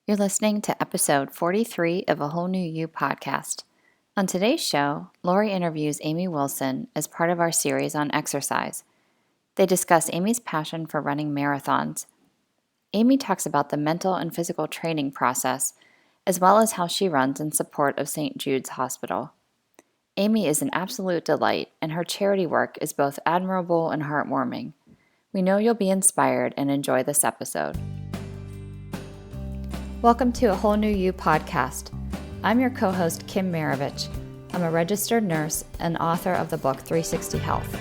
You're listening to episode 43 of A Whole New You podcast. On today's show, Lori interviews Amy Wilson as part of our series on exercise. They discuss Amy's passion for running marathons. Amy talks about the mental and physical training process, as well as how she runs in support of St. Jude's Hospital. Amy is an absolute delight, and her charity work is both admirable and heartwarming. We know you'll be inspired and enjoy this episode. Welcome to A Whole New You podcast. I'm your co-host, Kim Maravich. I'm a registered nurse and author of the book 360 Health.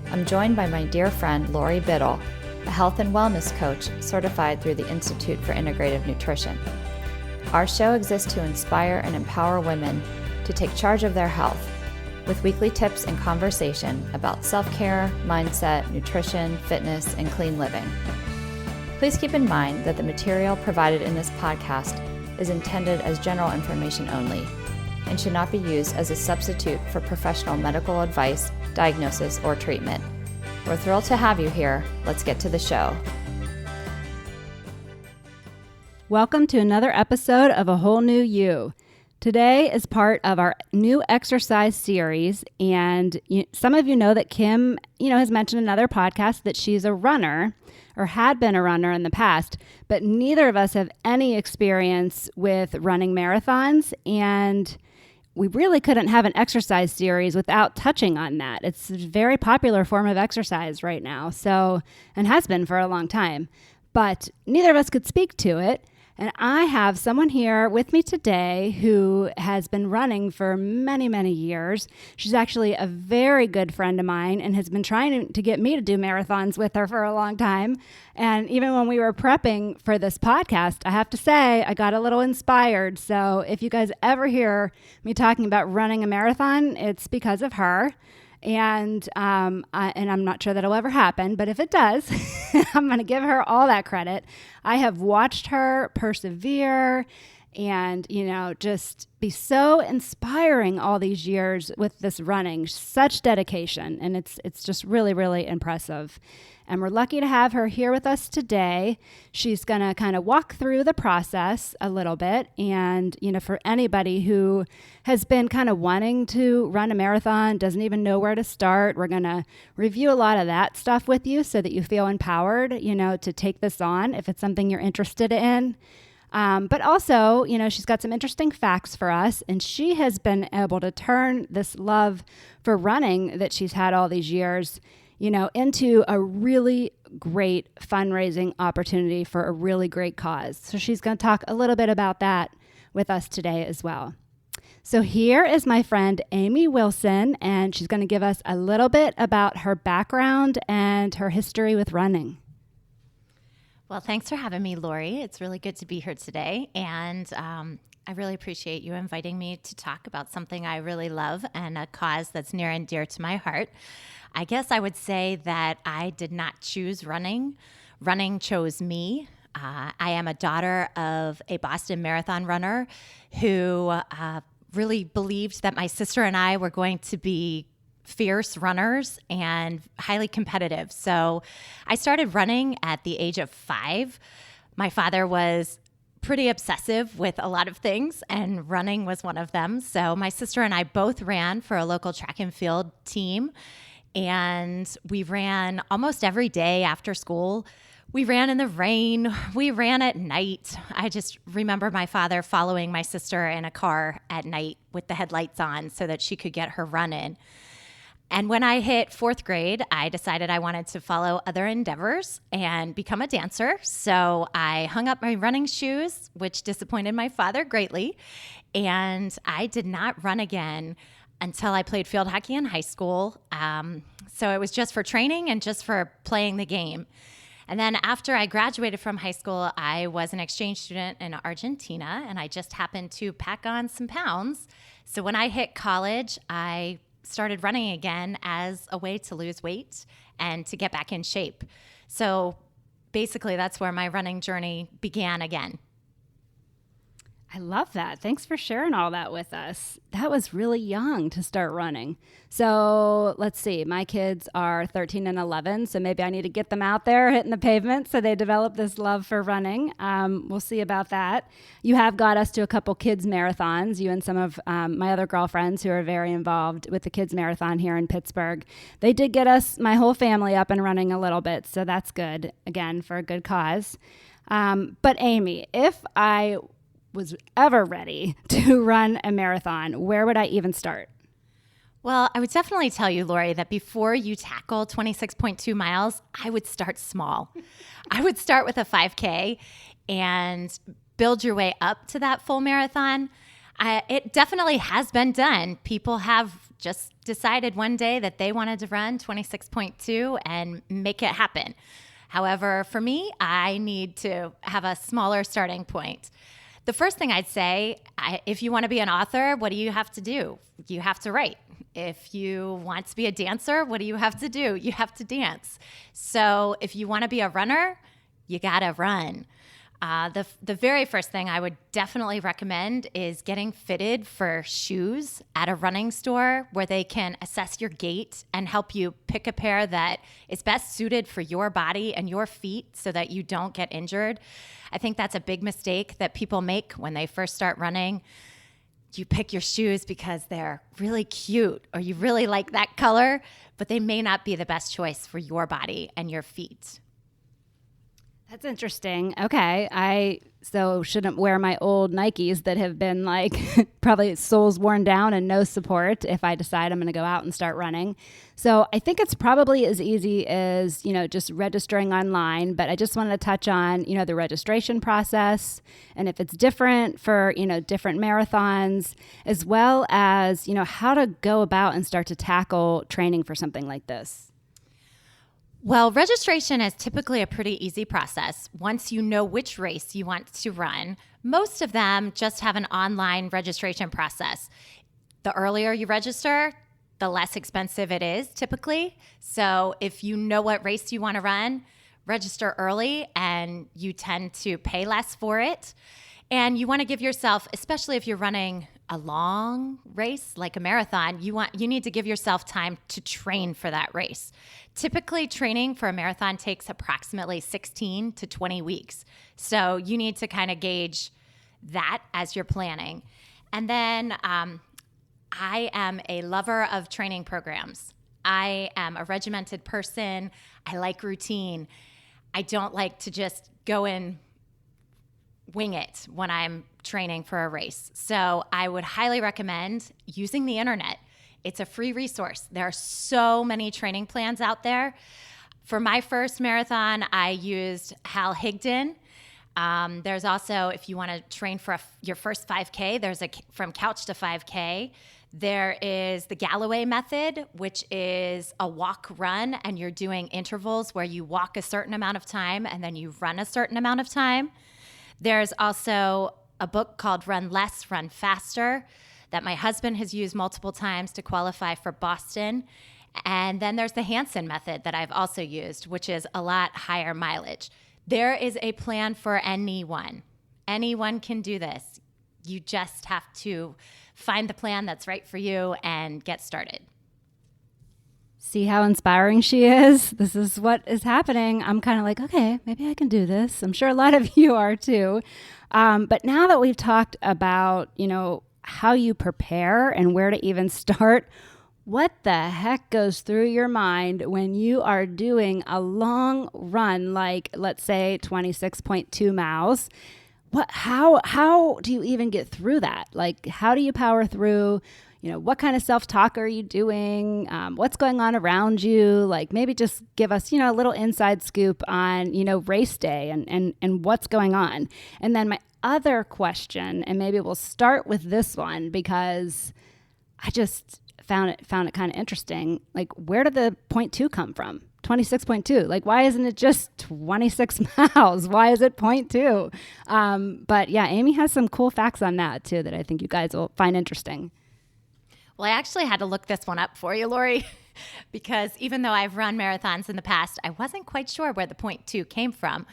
I'm joined by my dear friend, Lori Biddle, a health and wellness coach certified through the Institute for Integrative Nutrition. Our show exists to inspire and empower women to take charge of their health, with weekly tips and conversation about self-care, mindset, nutrition, fitness, and clean living. Please keep in mind that the material provided in this podcast is intended as general information only and should not be used as a substitute for professional medical advice, diagnosis, or treatment. We're thrilled to have you here. Let's get to the show. Welcome to another episode of A Whole New You. Today is part of our new exercise series, and some of you know that Kim, has mentioned in another podcast that she's a runner or had been a runner in the past, but neither of us have any experience with running marathons, and we really couldn't have an exercise series without touching on that. It's a very popular form of exercise right now, and has been for a long time, but neither of us could speak to it. And I have someone here with me today who has been running for many, many years. She's actually a very good friend of mine and has been trying to get me to do marathons with her for a long time. And even when we were prepping for this podcast, I have to say I got a little inspired. So if you guys ever hear me talking about running a marathon, it's because of her. And I'm not sure that'll ever happen, but if it does, I'm going to give her all that credit. I have watched her persevere and, just be so inspiring all these years with this running, such dedication. And it's just really, really impressive. And we're lucky to have her here with us today. She's going to kind of walk through the process a little bit. And, for anybody who has been kind of wanting to run a marathon, doesn't even know where to start, we're going to review a lot of that stuff with you so that you feel empowered, to take this on if it's something you're interested in. But also, she's got some interesting facts for us, and she has been able to turn this love for running that she's had all these years, into a really great fundraising opportunity for a really great cause. So she's going to talk a little bit about that with us today as well. So here is my friend Amy Wilson, and she's going to give us a little bit about her background and her history with running. Well, thanks for having me, Lori. It's really good to be here today. And I really appreciate you inviting me to talk about something I really love and a cause that's near and dear to my heart. I guess I would say that I did not choose running. Running chose me. I am a daughter of a Boston Marathon runner who really believed that my sister and I were going to be fierce runners and highly competitive. So I started running at the age of 5. My father was pretty obsessive with a lot of things, and running was one of them. So my sister and I both ran for a local track and field team, and we ran almost every day after school. We ran in the rain. We ran at night. I just remember my father following my sister in a car at night with the headlights on so that she could get her run in. And when I hit 4th grade, I decided I wanted to follow other endeavors and become a dancer. So I hung up my running shoes, which disappointed my father greatly. And I did not run again until I played field hockey in high school. So it was just for training and just for playing the game. And then after I graduated from high school, I was an exchange student in Argentina, and I just happened to pack on some pounds. So when I hit college, I started running again as a way to lose weight and to get back in shape. So basically, that's where my running journey began again. I love that. Thanks for sharing all that with us. That was really young to start running. So let's see, my kids are 13 and 11, so maybe I need to get them out there hitting the pavement so they develop this love for running. We'll see about that. You have got us to a couple kids marathons, you and some of my other girlfriends who are very involved with the kids marathon here in Pittsburgh. They did get us, my whole family, up and running a little bit, so that's good, again, for a good cause. But Amy, if I was ever ready to run a marathon, where would I even start? Well, I would definitely tell you, Lori, that before you tackle 26.2 miles, I would start small. I would start with a 5K and build your way up to that full marathon. It definitely has been done. People have just decided one day that they wanted to run 26.2 and make it happen. However, for me, I need to have a smaller starting point. The first thing I'd say, if you want to be an author, what do you have to do? You have to write. If you want to be a dancer, what do you have to do? You have to dance. So if you want to be a runner, you got to run. The very first thing I would definitely recommend is getting fitted for shoes at a running store where they can assess your gait and help you pick a pair that is best suited for your body and your feet so that you don't get injured. I think that's a big mistake that people make when they first start running. You pick your shoes because they're really cute or you really like that color, but they may not be the best choice for your body and your feet. That's interesting. Okay. I shouldn't wear my old Nikes that have been like probably soles worn down and no support if I decide I'm going to go out and start running. So I think it's probably as easy as, just registering online, but I just wanted to touch on, the registration process and if it's different for, different marathons, as well as, how to go about and start to tackle training for something like this. Well, registration is typically a pretty easy process. Once you know which race you want to run, most of them just have an online registration process. The earlier you register, the less expensive it is typically. So if you know what race you want to run, register early and you tend to pay less for it. And you want to give yourself, especially if you're running a long race like a marathon, you need to give yourself time to train for that race. Typically, training for a marathon takes approximately 16 to 20 weeks. So you need to kind of gauge that as you're planning. And then I am a lover of training programs. I am a regimented person. I like routine. I don't like to just go in wing it when I'm training for a race. So I would highly recommend using the internet. It's a free resource. There are so many training plans out there. For my first marathon, I used Hal Higdon. There's also, if you want to train for your first 5K, there's from couch to 5K. There is the Galloway method, which is a walk run, and you're doing intervals where you walk a certain amount of time and then you run a certain amount of time. There's also a book called Run Less, Run Faster that my husband has used multiple times to qualify for Boston. And then there's the Hansen method that I've also used, which is a lot higher mileage. There is a plan for anyone. Anyone can do this. You just have to find the plan that's right for you and get started. See how inspiring she is? This is what is happening. I'm kind of like, okay, maybe I can do this. I'm sure a lot of you are too. But now that we've talked about, how you prepare and where to even start, what the heck goes through your mind when you are doing a long run, like let's say 26.2 miles? How do you even get through that? Like, how do you power through? What kind of self-talk are you doing? What's going on around you? Like, maybe just give us, a little inside scoop on, race day and what's going on. And then my other question, and maybe we'll start with this one because I just found it kind of interesting. Like, where did the 0.2 come from? 26.2. Like, why isn't it just 26 miles? Why is it 0.2? But yeah, Amy has some cool facts on that too that I think you guys will find interesting. Well, I actually had to look this one up for you, Lori, because even though I've run marathons in the past, I wasn't quite sure where the 0.2 came from.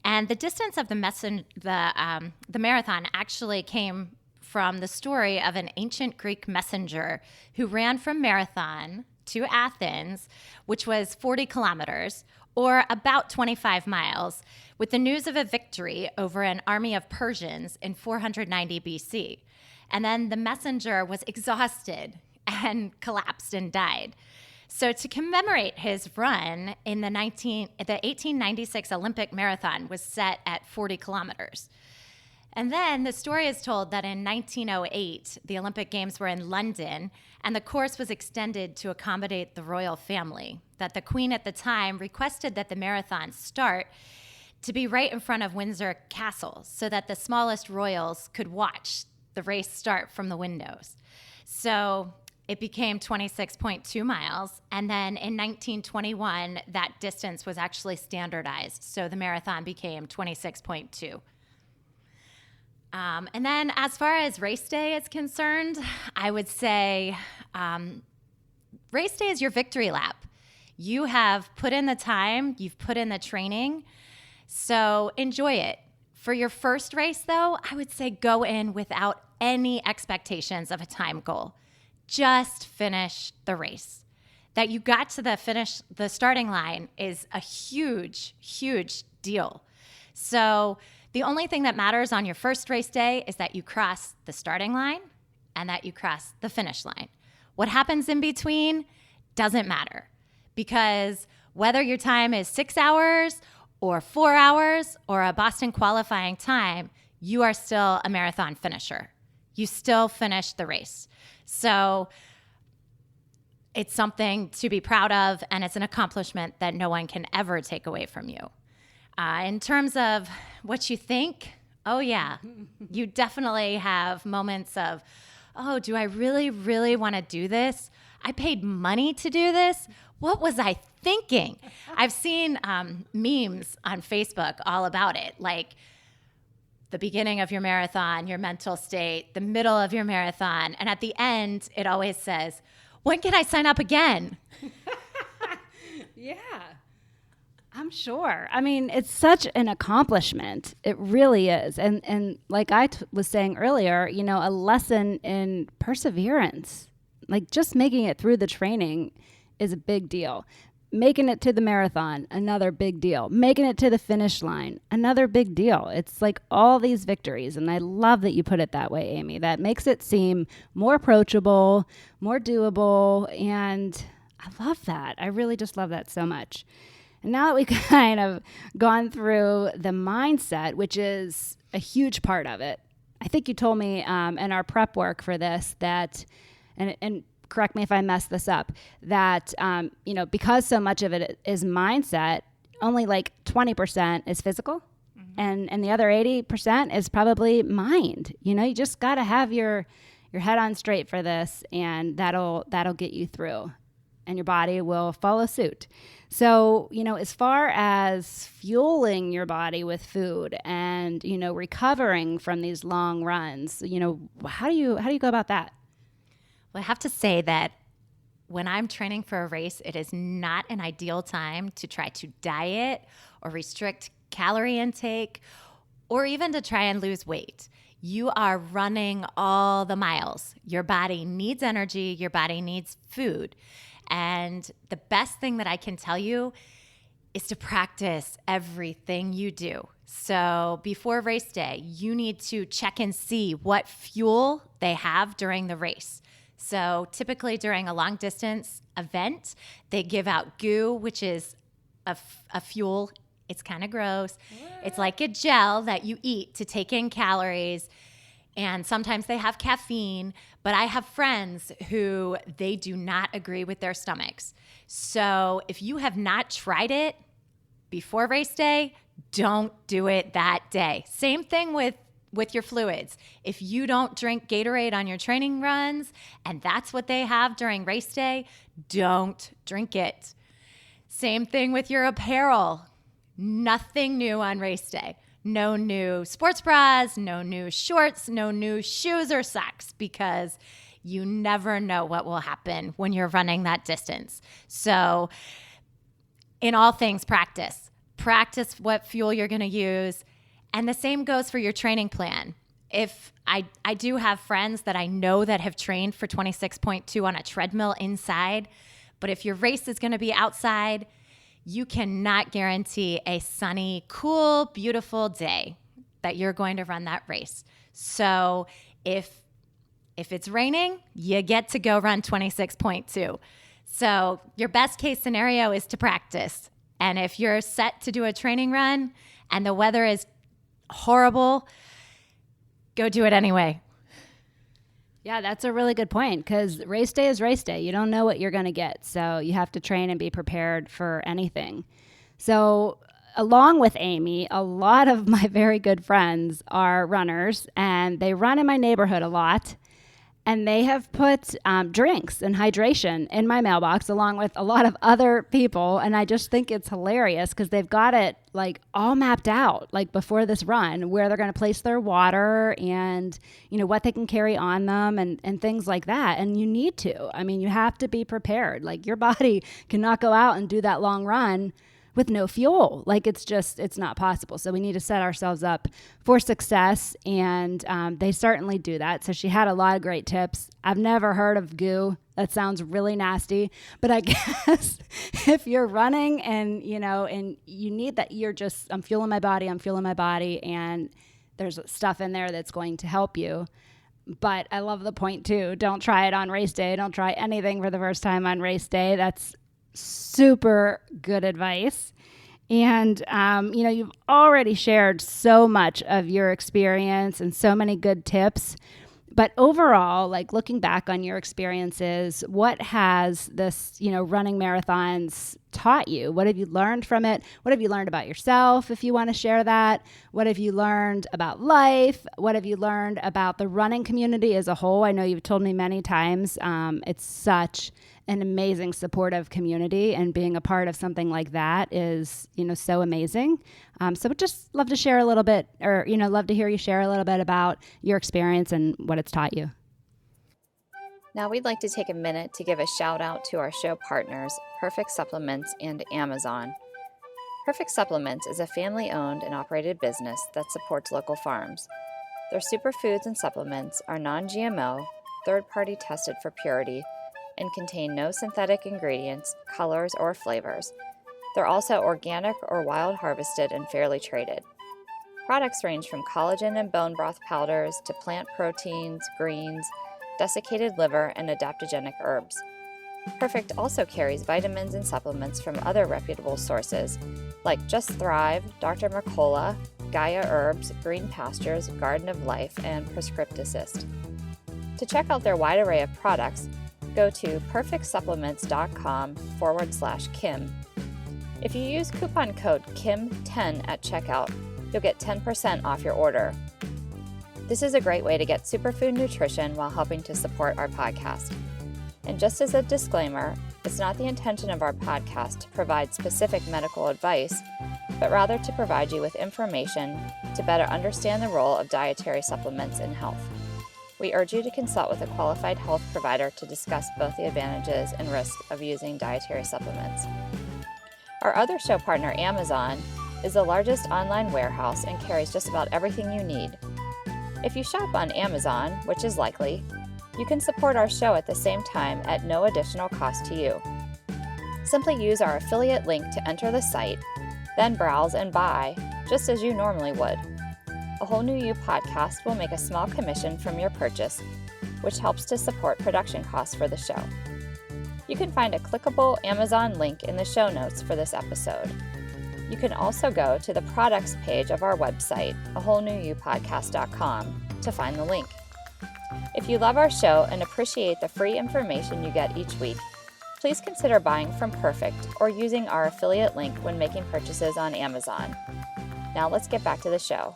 And the distance of the marathon actually came from the story of an ancient Greek messenger who ran from Marathon to Athens, which was 40 kilometers, or about 25 miles, with the news of a victory over an army of Persians in 490 BC. And then the messenger was exhausted and collapsed and died. So to commemorate his run in the 1896 Olympic marathon was set at 40 kilometers. And then the story is told that in 1908, the Olympic Games were in London, and the course was extended to accommodate the royal family, that the Queen at the time requested that the marathon start to be right in front of Windsor Castle so that the smallest royals could watch the race start from the windows. So it became 26.2 miles, and then in 1921, that distance was actually standardized, so the marathon became 26.2. And then as far as race day is concerned, I would say race day is your victory lap. You have put in the time, you've put in the training, so enjoy it. For your first race, though, I would say go in without any expectations of a time goal. Just finish the race. That you got to the starting line is a huge, huge deal. So the only thing that matters on your first race day is that you cross the starting line and that you cross the finish line. What happens in between doesn't matter, because whether your time is 6 hours or 4 hours or a Boston qualifying time, you are still a marathon finisher. You still finish the race. So it's something to be proud of, and it's an accomplishment that no one can ever take away from you. In terms of what you think, oh yeah, you definitely have moments of, oh, do I really, really want to do this? I paid money to do this. What was I thinking? I've seen memes on Facebook all about it, like the beginning of your marathon, your mental state, the middle of your marathon, and at the end, it always says, when can I sign up again? Yeah. I'm sure. I mean, it's such an accomplishment. It really is. And like I was saying earlier, you know, a lesson in perseverance. Like just making it through the training is a big deal. Making it to the marathon, another big deal. Making it to the finish line, another big deal. It's like all these victories. And I love that you put it that way, Amy. That makes it seem more approachable, more doable. And I love that. I really just love that so much. And now that we've kind of gone through the mindset, which is a huge part of it, I think you told me in our prep work for this that, and correct me if I mess this up, that, you know, because so much of it is mindset, only like 20% is physical, and the other 80% is probably mind. You know, you just got to have your head on straight for this, and that'll get you through, and your body will follow suit. So, you know, as far as fueling your body with food and, you know, recovering from these long runs, you know, how do you go about that? Well, I have to say that when I'm training for a race, it is not an ideal time to try to diet or restrict calorie intake or even to try and lose weight. You are running all the miles. Your body needs energy. Your body needs food. And the best thing that I can tell you is to practice everything you do. So before race day, you need to check and see what fuel they have during the race. So typically during a long distance event, they give out goo, which is a fuel. It's kind of gross. It's like a gel that you eat to take in calories. And sometimes they have caffeine, but I have friends who they do not agree with their stomachs. So if you have not tried it before race day, don't do it that day. Same thing with your fluids. If you don't drink Gatorade on your training runs, and that's what they have during race day, don't drink it. Same thing with your apparel. Nothing new on race day. No new sports bras, no new shorts, no new shoes or socks, because you never know what will happen when you're running that distance. So in all things, practice. practice what fuel you're going to use. And the same goes for your training plan. If I do have friends that I know that have trained for 26.2 on a treadmill inside, but if your race is going to be outside, you cannot guarantee a sunny, cool, beautiful day that you're going to run that race. So if it's raining, you get to go run 26.2. So your best case scenario is to practice. And if you're set to do a training run and the weather is horrible, go do it anyway. Yeah, that's a really good point, because race day is race day. You don't know what you're going to get. So you have to train and be prepared for anything. So along with Amy, a lot of my very good friends are runners, and they run in my neighborhood a lot. And they have put drinks and hydration in my mailbox along with a lot of other people. And I just think it's hilarious because they've got it like all mapped out, like before this run, where they're going to place their water and, you know, what they can carry on them and things like that. And you need to. I mean, you have to be prepared. Like, your body cannot go out and do that long run with no fuel. Like, it's not possible. So we need to set ourselves up for success. And they certainly do that. So she had a lot of great tips. I've never heard of goo. That sounds really nasty. But I guess if you're running and, you know, and you need that, I'm fueling my body. And there's stuff in there that's going to help you. But I love the point too. Don't try it on race day. Don't try anything for the first time on race day. That's super good advice. And, you know, you've already shared so much of your experience and so many good tips. But overall, like, looking back on your experiences, what has this, you know, running marathons taught you? What have you learned from it? What have you learned about yourself, if you want to share that? What have you learned about life? What have you learned about the running community as a whole? I know you've told me many times it's such an amazing supportive community, and being a part of something like that is, you know, so amazing. So would just love to share a little bit, or, you know, love to hear you share a little bit about your experience and what it's taught you. Now we'd like to take a minute to give a shout out to our show partners, Perfect Supplements and Amazon. Perfect Supplements is a family-owned and operated business that supports local farms. Their superfoods and supplements are non-GMO, third-party tested for purity, and contain no synthetic ingredients, colors, or flavors. They're also organic or wild harvested and fairly traded. Products range from collagen and bone broth powders to plant proteins, greens, desiccated liver, and adaptogenic herbs. Perfect also carries vitamins and supplements from other reputable sources like Just Thrive, Dr. Mercola, Gaia Herbs, Green Pastures, Garden of Life, and Prescript Assist. To check out their wide array of products, go to perfectsupplements.com/Kim. If you use coupon code KIM10 at checkout, you'll get 10% off your order. This is a great way to get superfood nutrition while helping to support our podcast. And just as a disclaimer, it's not the intention of our podcast to provide specific medical advice, but rather to provide you with information to better understand the role of dietary supplements in health. We urge you to consult with a qualified health provider to discuss both the advantages and risks of using dietary supplements. Our other show partner, Amazon, is the largest online warehouse and carries just about everything you need. If you shop on Amazon, which is likely, you can support our show at the same time at no additional cost to you. Simply use our affiliate link to enter the site, then browse and buy, just as you normally would. A Whole New You podcast will make a small commission from your purchase, which helps to support production costs for the show. You can find a clickable Amazon link in the show notes for this episode. You can also go to the products page of our website, awholenewyouPodcast.com, to find the link. If you love our show and appreciate the free information you get each week, please consider buying from Perfect or using our affiliate link when making purchases on Amazon. Now let's get back to the show.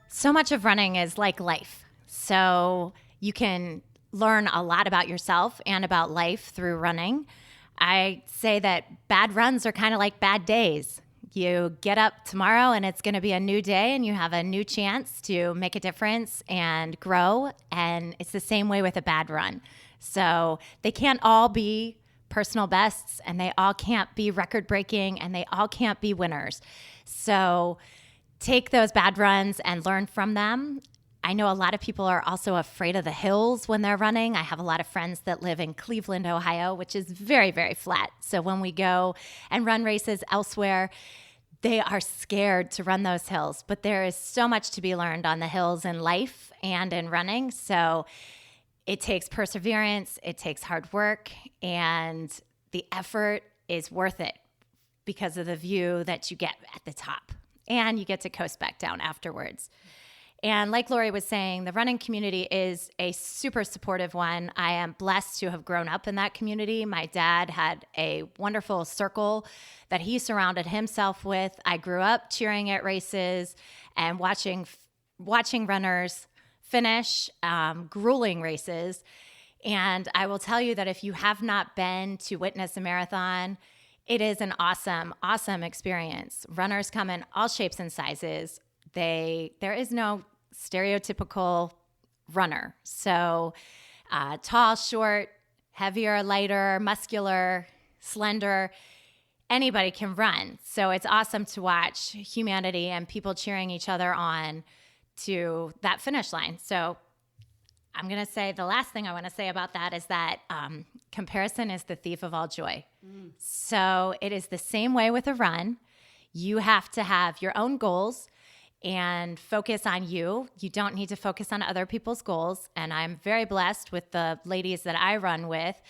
So much of running is like life. So you can learn a lot about yourself and about life through running. I say that bad runs are kind of like bad days. You get up tomorrow and it's going to be a new day and you have a new chance to make a difference and grow. And it's the same way with a bad run. So they can't all be personal bests, and they all can't be record breaking, and they all can't be winners. So take those bad runs and learn from them. I know a lot of people are also afraid of the hills when they're running. I have a lot of friends that live in Cleveland, Ohio, which is very, very flat. So when we go and run races elsewhere, they are scared to run those hills. But there is so much to be learned on the hills in life and in running. So it takes perseverance, it takes hard work, and the effort is worth it because of the view that you get at the top. And you get to coast back down afterwards. And like Lori was saying, the running community is a super supportive one. I am blessed to have grown up in that community. My dad had a wonderful circle that he surrounded himself with. I grew up cheering at races and watching runners finish grueling races. And I will tell you that if you have not been to witness a marathon, it is an awesome, awesome experience. Runners come in all shapes and sizes. There is no stereotypical runner. So tall, short, heavier, lighter, muscular, slender, anybody can run. So it's awesome to watch humanity and people cheering each other on to that finish line. So I'm going to say the last thing I want to say about that is that comparison is the thief of all joy. So it is the same way with a run. You have to have your own goals and focus on you. You don't need to focus on other people's goals. And I'm very blessed with the ladies that I run with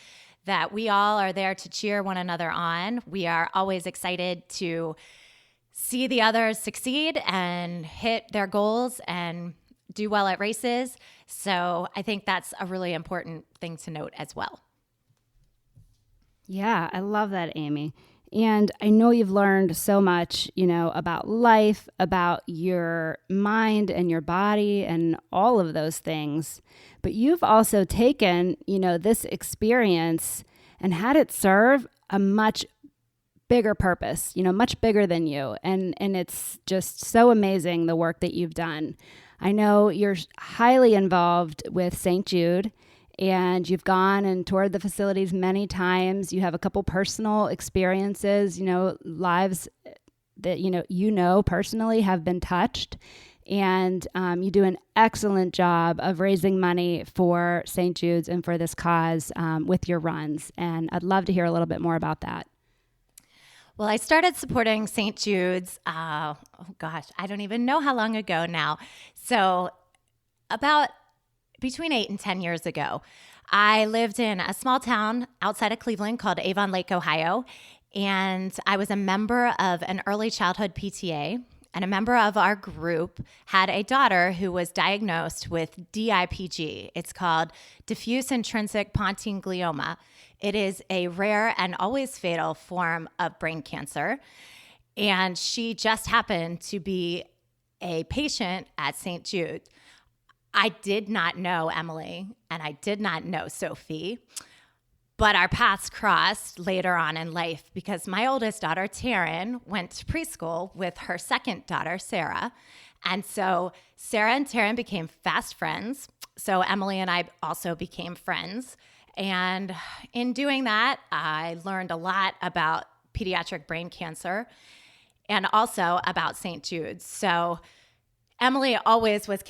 that we all are there to cheer one another on. We are always excited to see the others succeed and hit their goals and do well at races. So I think that's a really important thing to note as well. Yeah, I love that, Amy. And I know you've learned so much, about life, about your mind and your body and all of those things. But you've also taken, this experience and had it serve a much bigger purpose, much bigger than you. And it's just so amazing the work that you've done. I know you're highly involved with St. Jude, and you've gone and toured the facilities many times. You have a couple personal experiences, lives that, personally have been touched. And you do an excellent job of raising money for St. Jude's and for this cause with your runs. And I'd love to hear a little bit more about that. Well, I started supporting St. Jude's, I don't even know how long ago now. So about between 8 and 10 years ago. I lived in a small town outside of Cleveland called Avon Lake, Ohio, and I was a member of an early childhood PTA, and a member of our group had a daughter who was diagnosed with DIPG. It's called diffuse intrinsic pontine glioma. It is a rare and always fatal form of brain cancer, and she just happened to be a patient at St. Jude. I did not know Emily, and I did not know Sophie, but our paths crossed later on in life because my oldest daughter, Taryn, went to preschool with her second daughter, Sarah. And so Sarah and Taryn became fast friends. So Emily and I also became friends. And in doing that, I learned a lot about pediatric brain cancer and also about St. Jude's. So Emily always was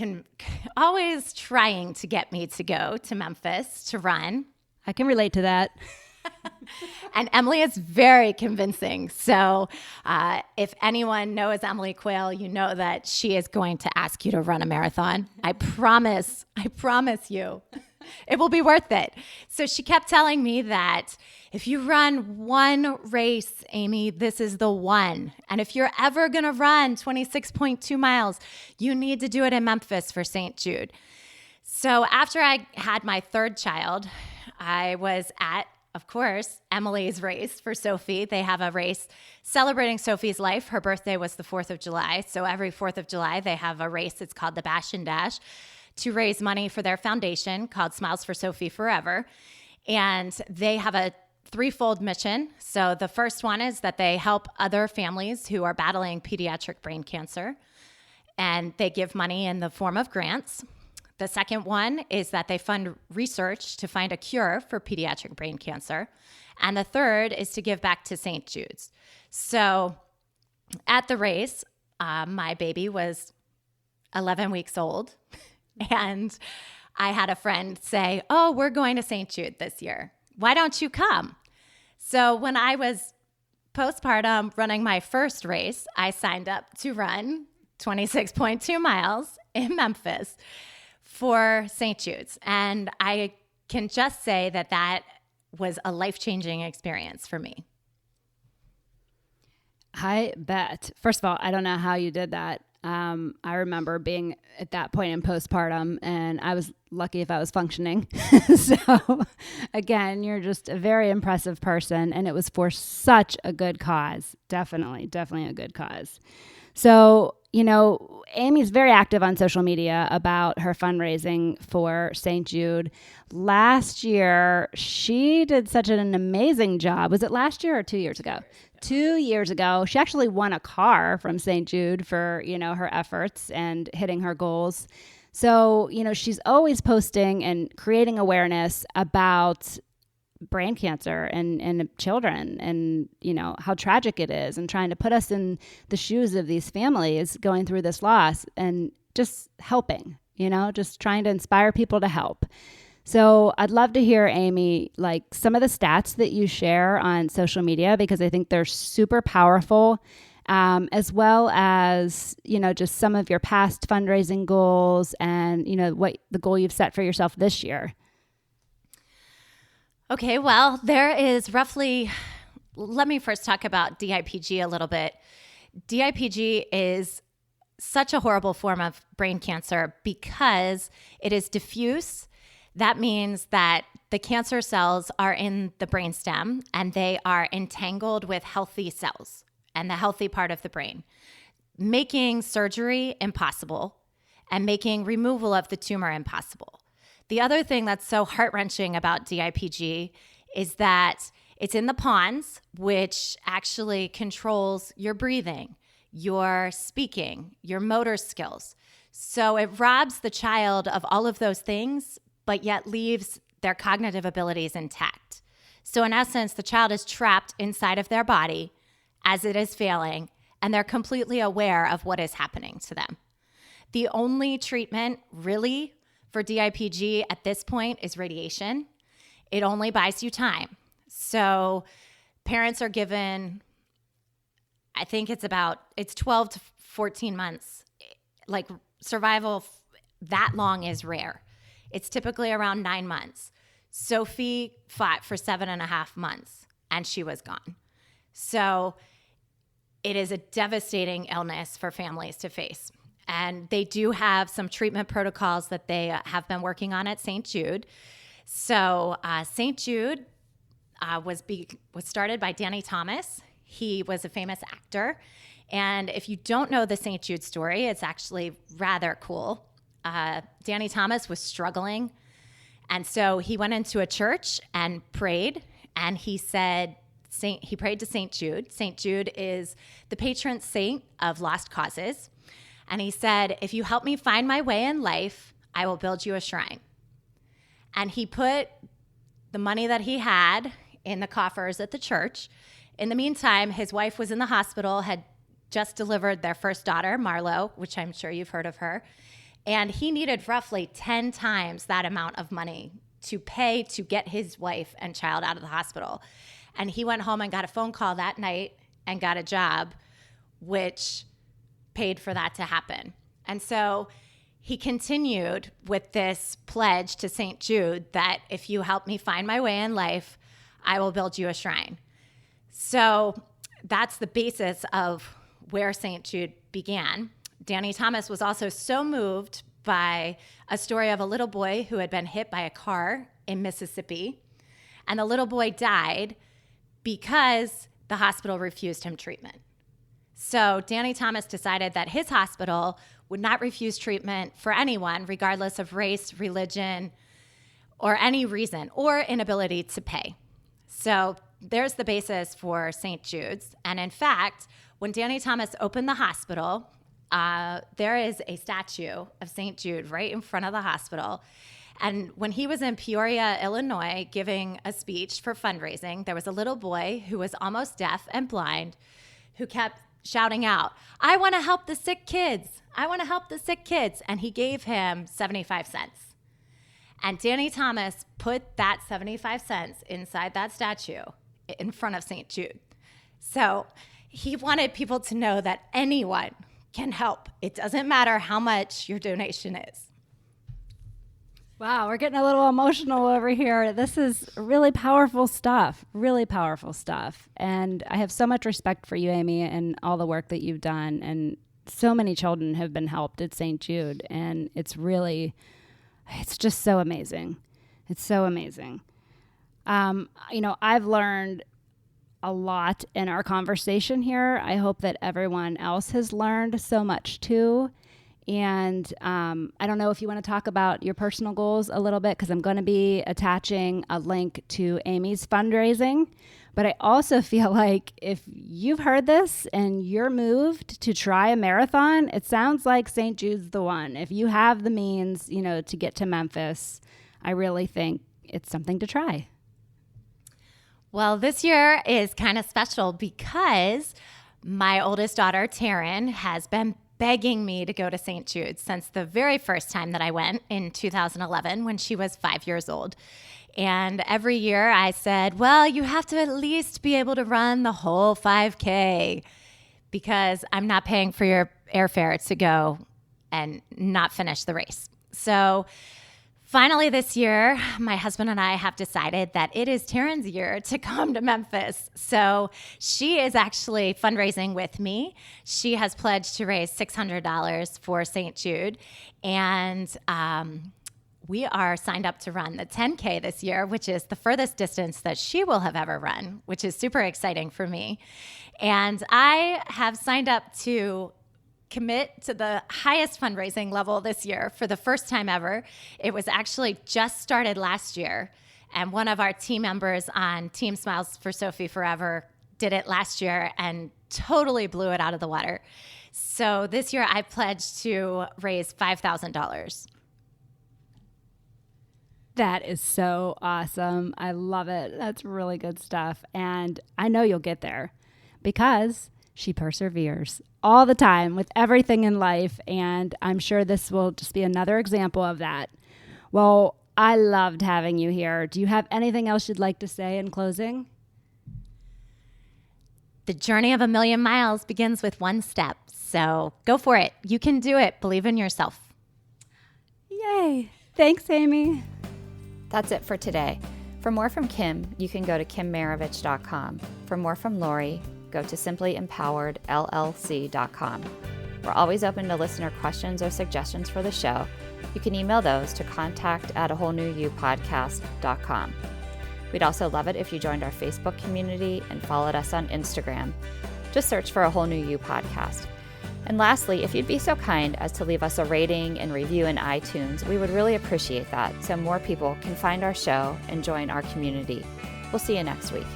always trying to get me to go to Memphis to run. I can relate to that. And Emily is very convincing. So if anyone knows Emily Quayle, you know that she is going to ask you to run a marathon. I promise you. It will be worth it. So she kept telling me that if you run one race, Amy, this is the one. And if you're ever going to run 26.2 miles, you need to do it in Memphis for St. Jude. So after I had my third child, I was at, of course, Emily's race for Sophie. They have a race celebrating Sophie's life. Her birthday was the 4th of July. So every 4th of July, they have a race. It's called the Bash and Dash, to raise money for their foundation called Smiles for Sophie Forever. And they have a threefold mission. So the first one is that they help other families who are battling pediatric brain cancer, and they give money in the form of grants. The second one is that they fund research to find a cure for pediatric brain cancer. And the third is to give back to St. Jude's. So at the race, my baby was 11 weeks old, and I had a friend say, "Oh, we're going to St. Jude this year. Why don't you come?" So when I was postpartum running my first race, I signed up to run 26.2 miles in Memphis for St. Jude's. And I can just say that that was a life-changing experience for me. I bet. First of all, I don't know how you did that. I remember being at that point in postpartum, and I was lucky if I was functioning. So again, you're just a very impressive person, and it was for such a good cause. Definitely a good cause. So, Amy's very active on social media about her fundraising for St. Jude. Last year, she did such an amazing job. Was it last year or 2 years ago? 2 years ago, she actually won a car from St. Jude for, her efforts and hitting her goals. So, she's always posting and creating awareness about brain cancer and children and, how tragic it is, and trying to put us in the shoes of these families going through this loss and just helping, just trying to inspire people to help. So I'd love to hear, Amy, like some of the stats that you share on social media, because I think they're super powerful, as well as, just some of your past fundraising goals and, what the goal you've set for yourself this year. Okay, well, there is roughly, let me first talk about DIPG a little bit. DIPG is such a horrible form of brain cancer because it is diffuse. That means that the cancer cells are in the brainstem and they are entangled with healthy cells and the healthy part of the brain, making surgery impossible and making removal of the tumor impossible. The other thing that's so heart-wrenching about DIPG is that it's in the pons, which actually controls your breathing, your speaking, your motor skills. So it robs the child of all of those things, but yet leaves their cognitive abilities intact. So in essence, the child is trapped inside of their body as it is failing, and they're completely aware of what is happening to them. The only treatment really for DIPG at this point is radiation. It only buys you time. So parents are given, I think it's 12 to 14 months. Like survival that long is rare. It's typically around 9 months. Sophie fought for 7.5 months and she was gone. So it is a devastating illness for families to face. And they do have some treatment protocols that they have been working on at St. Jude. So St. Jude was started by Danny Thomas. He was a famous actor. And if you don't know the St. Jude story, it's actually rather cool. Danny Thomas was struggling. And so he went into a church and prayed. And he said, he prayed to St. Jude. St. Jude is the patron saint of lost causes. And he said, if you help me find my way in life, I will build you a shrine. And he put the money that he had in the coffers at the church. In the meantime, his wife was in the hospital, had just delivered their first daughter, Marlo, which I'm sure you've heard of her. And he needed roughly 10 times that amount of money to pay to get his wife and child out of the hospital. And he went home and got a phone call that night and got a job, which paid for that to happen. And so he continued with this pledge to St. Jude that if you help me find my way in life, I will build you a shrine. So that's the basis of where St. Jude began. Danny Thomas was also so moved by a story of a little boy who had been hit by a car in Mississippi. And the little boy died because the hospital refused him treatment. So Danny Thomas decided that his hospital would not refuse treatment for anyone, regardless of race, religion, or any reason, or inability to pay. So there's the basis for St. Jude's. And in fact, when Danny Thomas opened the hospital, there is a statue of St. Jude right in front of the hospital. And when he was in Peoria, Illinois, giving a speech for fundraising, there was a little boy who was almost deaf and blind who kept shouting out, "I want to help the sick kids. I want to help the sick kids." And he gave him 75 cents. And Danny Thomas put that 75 cents inside that statue in front of St. Jude. So he wanted people to know that anyone can help. It doesn't matter how much your donation is. Wow, we're getting a little emotional over here. This is really powerful stuff, really powerful stuff. And I have so much respect for you, Amy, and all the work that you've done. And so many children have been helped at St. Jude. And it's just so amazing. It's so amazing. I've learned a lot in our conversation here. I hope that everyone else has learned so much too. And I don't know if you want to talk about your personal goals a little bit, because I'm going to be attaching a link to Amy's fundraising. But I also feel like if you've heard this and you're moved to try a marathon, it sounds like St. Jude's the one. If you have the means, to get to Memphis, I really think it's something to try. Well, this year is kind of special because my oldest daughter, Taryn, has been begging me to go to St. Jude since the very first time that I went in 2011 when she was 5 years old. And every year I said, well, you have to at least be able to run the whole 5K because I'm not paying for your airfare to go and not finish the race. So finally this year, my husband and I have decided that it is Taryn's year to come to Memphis. So she is actually fundraising with me. She has pledged to raise $600 for St. Jude. And we are signed up to run the 10K this year, which is the furthest distance that she will have ever run, which is super exciting for me. And I have signed up to commit to the highest fundraising level this year for the first time ever. It was actually just started last year, and one of our team members on Team Smiles for Sophie Forever did it last year and totally blew it out of the water. So this year I pledged to raise $5,000. That is so awesome. I love it. That's really good stuff. And I know you'll get there because she perseveres all the time with everything in life, and I'm sure this will just be another example of that. Well, I loved having you here. Do you have anything else you'd like to say in closing? The journey of 1,000,000 miles begins with one step, so go for it. You can do it. Believe in yourself. Yay. Thanks, Amy. That's it for today. For more from Kim, you can go to kimmaravich.com. For more from Lori, go to simplyempoweredllc.com. We're always open to listener questions or suggestions for the show. You can email those to contact@awholenewyou.podcast.com. We'd also love it if you joined our Facebook community and followed us on Instagram. Just search for A Whole New You Podcast. And lastly, if you'd be so kind as to leave us a rating and review in iTunes, we would really appreciate that so more people can find our show and join our community. We'll see you next week.